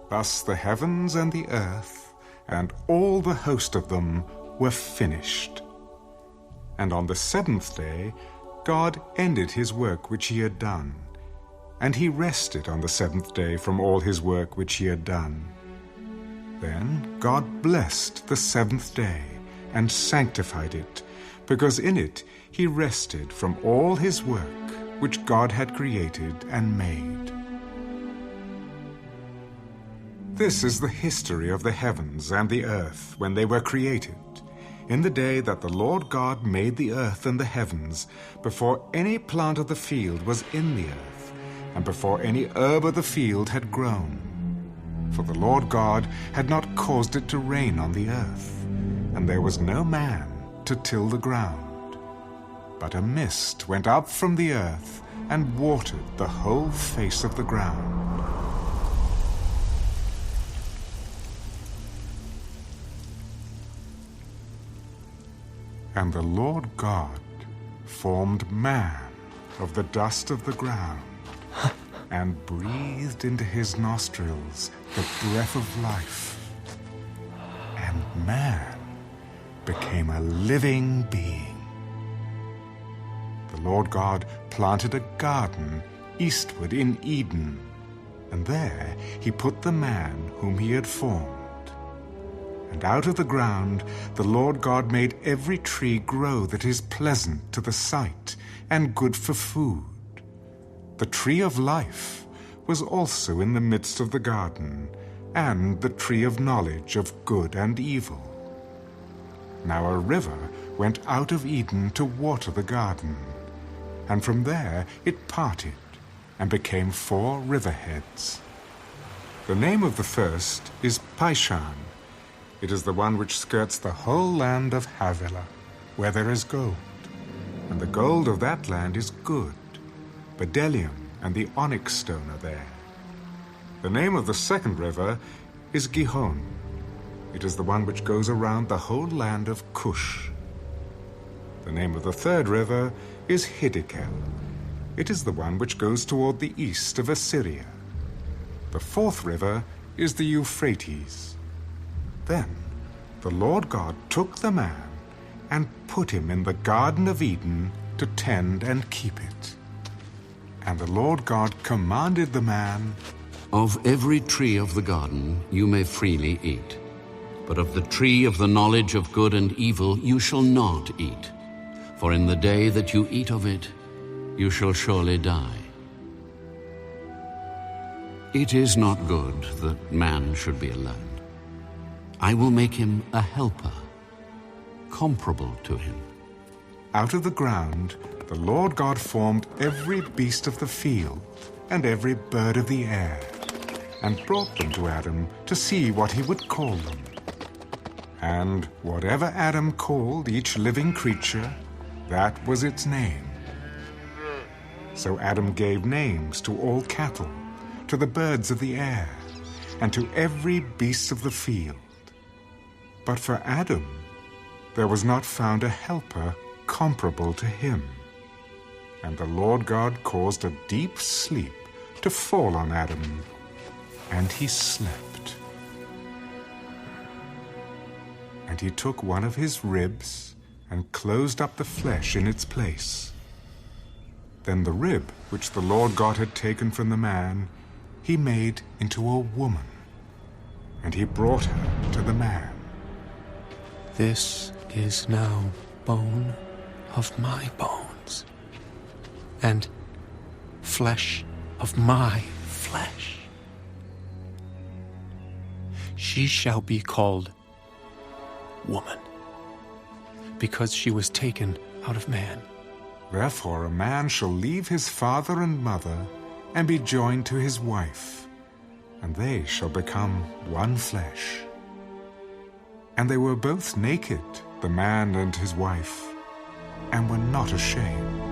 Thus the heavens and the earth, and all the host of them, were finished. And on the seventh day God ended his work which he had done, and he rested on the seventh day from all his work which he had done. Then God blessed the seventh day, and sanctified it, because in it he rested from all his work which God had created and made. This is the history of the heavens and the earth when they were created, in the day that the Lord God made the earth and the heavens, before any plant of the field was in the earth, and before any herb of the field had grown. For the Lord God had not caused it to rain on the earth, and there was no man to till the ground. But a mist went up from the earth and watered the whole face of the ground. And the Lord God formed man of the dust of the ground, and breathed into his nostrils the breath of life. And man became a living being. The Lord God planted a garden eastward in Eden, and there he put the man whom he had formed. And out of the ground the Lord God made every tree grow that is pleasant to the sight and good for food. The tree of life was also in the midst of the garden, and the tree of knowledge of good and evil. Now a river went out of Eden to water the garden, and from there it parted and became 4 riverheads. The name of the first is Pishon. It is the one which skirts the whole land of Havilah, where there is gold. And the gold of that land is good. Bdellium and the onyx stone are there. The name of the second river is Gihon. It is the one which goes around the whole land of Cush. The name of the third river is Hiddekel. It is the one which goes toward the east of Assyria. The fourth river is the Euphrates. Then the Lord God took the man and put him in the Garden of Eden to tend and keep it. And the Lord God commanded the man, "Of every tree of the garden you may freely eat, but of the tree of the knowledge of good and evil you shall not eat, for in the day that you eat of it, you shall surely die." It is not good that man should be alone. I will make him a helper, comparable to him. Out of the ground the Lord God formed every beast of the field and every bird of the air, and brought them to Adam to see what he would call them. And whatever Adam called each living creature, that was its name. So Adam gave names to all cattle, to the birds of the air, and to every beast of the field. But for Adam there was not found a helper comparable to him. And the Lord God caused a deep sleep to fall on Adam, and he slept. And he took one of his ribs and closed up the flesh in its place. Then the rib which the Lord God had taken from the man he made into a woman, and he brought her to the man. This is now bone of my bones, and flesh of my flesh. She shall be called woman, because she was taken out of man. Therefore a man shall leave his father and mother, and be joined to his wife, and they shall become one flesh. And they were both naked, the man and his wife, and were not ashamed.